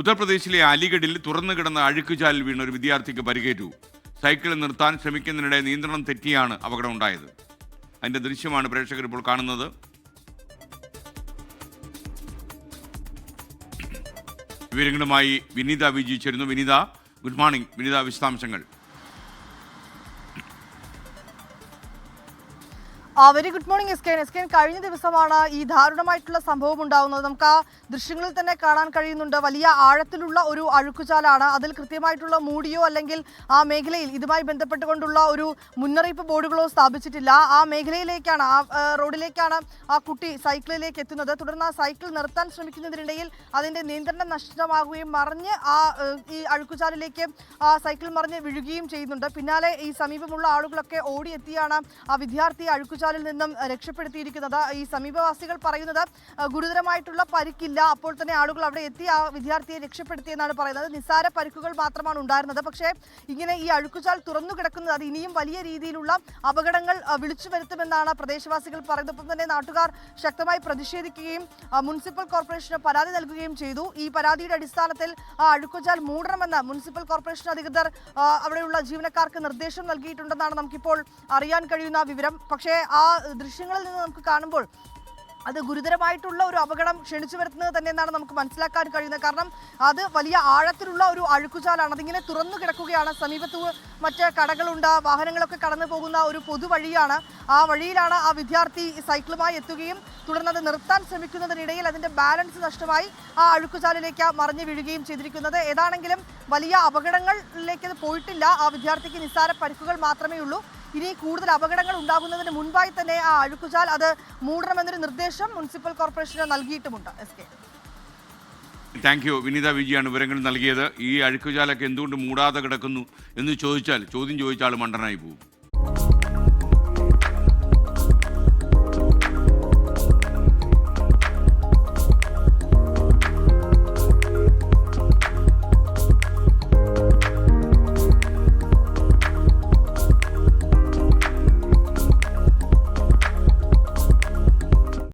ഉത്തർപ്രദേശിലെ അലിഗഡിൽ തുറന്നു കിടന്ന അഴുക്കുചാലിൽ വീണ ഒരു വിദ്യാർത്ഥിക്ക് പരിക്കേറ്റു. സൈക്കിൾ നിർത്താൻ ശ്രമിക്കുന്നതിനിടെ നിയന്ത്രണം തെറ്റിയാണ് അപകടം ഉണ്ടായത്. അതിന്റെ ദൃശ്യമാണ് പ്രേക്ഷകർ ഇപ്പോൾ കാണുന്നത്. വിവരങ്ങളുമായി വിനീത വിജി ചേരുന്നു. വിനീത, ഗുഡ് മോർണിംഗ്. വിനീത, വിശദാംശങ്ങൾ. വെരി ഗുഡ് മോർണിംഗ് എസ്കേൻ. കഴിഞ്ഞ ദിവസമാണ് ഈ ദാരുണമായിട്ടുള്ള സംഭവം ഉണ്ടാകുന്നത്. നമുക്ക് ആ ദൃശ്യങ്ങളിൽ തന്നെ കാണാൻ കഴിയുന്നുണ്ട്. വലിയ ആഴത്തിലുള്ള ഒരു അഴുക്കുചാലാണ്. അതിൽ കൃത്യമായിട്ടുള്ള മൂടിയോ അല്ലെങ്കിൽ ആ മേഖലയിൽ ഇതുമായി ബന്ധപ്പെട്ടുകൊണ്ടുള്ള ഒരു മുന്നറിയിപ്പ് ബോർഡുകളോ സ്ഥാപിച്ചിട്ടില്ല. ആ മേഖലയിലേക്കാണ്, ആ റോഡിലേക്കാണ് ആ കുട്ടി സൈക്കിളിലേക്ക് എത്തുന്നത്. തുടർന്ന് ആ സൈക്കിൾ നിർത്താൻ ശ്രമിക്കുന്നതിനിടയിൽ അതിൻ്റെ നിയന്ത്രണം നഷ്ടമാകുകയും മറിഞ്ഞ് ഈ അഴുക്കുചാലിലേക്ക് ആ സൈക്കിൾ മറിഞ്ഞ് വീഴുകയും ചെയ്യുന്നുണ്ട്. പിന്നാലെ ഈ സമീപമുള്ള ആളുകളൊക്കെ ഓടിയെത്തിയാണ് ആ വിദ്യാർത്ഥിയെ അഴുക്കുചാലിൽ നിന്നും രക്ഷപ്പെടുത്തിയിരിക്കുന്നത്. ഈ സമീപവാസികൾ പറയുന്നത് ഗുരുതരമായിട്ടുള്ള പരിക്കില്ല. അപ്പോൾ തന്നെ ആളുകൾ അവിടെ എത്തി ആ വിദ്യാർത്ഥിയെ രക്ഷപ്പെടുത്തിയെന്നാണ് പറയുന്നത്. നിസ്സാര പരിക്കുകൾ മാത്രമാണ് ഉണ്ടായിരുന്നത്. പക്ഷേ ഇങ്ങനെ ഈ അഴുക്കുചാൽ തുറന്നു കിടക്കുന്നത് അത് ഇനിയും വലിയ രീതിയിലുള്ള അപകടങ്ങൾ വിളിച്ചു വരുത്തുമെന്നാണ് പ്രദേശവാസികൾ പറയുന്നത്. ഒപ്പം തന്നെ നാട്ടുകാർ ശക്തമായി പ്രതിഷേധിക്കുകയും മുനിസിപ്പൽ കോർപ്പറേഷന് പരാതി നൽകുകയും ചെയ്തു. ഈ പരാതിയുടെ അടിസ്ഥാനത്തിൽ ആ അഴുക്കുചാൽ മൂടണമെന്ന് മുനിസിപ്പൽ കോർപ്പറേഷൻ അധികൃതർ അവിടെയുള്ള ജീവനക്കാർക്ക് നിർദ്ദേശം നൽകിയിട്ടുണ്ടെന്നാണ് നമുക്കിപ്പോൾ അറിയാൻ കഴിയുന്ന വിവരം. പക്ഷേ ആ ദൃശ്യങ്ങളിൽ നിന്ന് നമുക്ക് കാണുമ്പോൾ അത് ഗുരുതരമായിട്ടുള്ള ഒരു അപകടം ക്ഷണിച്ചു വരുത്തുന്നത് തന്നെ എന്നാണ് നമുക്ക് മനസ്സിലാക്കാൻ കഴിയുന്നത്. കാരണം അത് വലിയ ആഴത്തിലുള്ള ഒരു അഴുക്കുചാലാണ്. അതിങ്ങനെ തുറന്നു കിടക്കുകയാണ്. സമീപത്ത് മറ്റ് കടകളുണ്ട്, വാഹനങ്ങളൊക്കെ കടന്നു പോകുന്ന ഒരു പൊതുവഴിയാണ്. ആ വഴിയിലാണ് ആ വിദ്യാർത്ഥി സൈക്കിളുമായി എത്തുകയും തുടർന്ന് അത് നിർത്താൻ ശ്രമിക്കുന്നതിനിടയിൽ അതിൻ്റെ ബാലൻസ് നഷ്ടമായി ആ അഴുക്കുചാലിലേക്ക് മറിഞ്ഞു വീഴുകയും ചെയ്തിരിക്കുന്നത്. ഏതാണെങ്കിലും വലിയ അപകടങ്ങളിലേക്ക് അത് പോയിട്ടില്ല. ആ വിദ്യാർത്ഥിക്ക് നിസ്സാര പരിക്കുകൾ മാത്രമേ ഉള്ളൂ. ഇനി കൂടുതൽ അപകടങ്ങൾ ഉണ്ടാകുന്നതിന് മുൻപായി തന്നെ ആ അഴുക്കുചാൽ അത് മൂടണമെന്നൊരു നിർദ്ദേശം മുനിസിപ്പൽ കോർപ്പറേഷന് നൽകിയിട്ടുമുണ്ട്. Thank you. വിനീത വിജിയാണ് വിവരങ്ങൾ നൽകിയത്. ഈ അഴുക്കുചാലൊക്കെ എന്തുകൊണ്ട് മൂടാതെ കിടക്കുന്നു എന്ന് ചോദ്യം ചോദിച്ചാൽ മണ്ടനായി പോകും.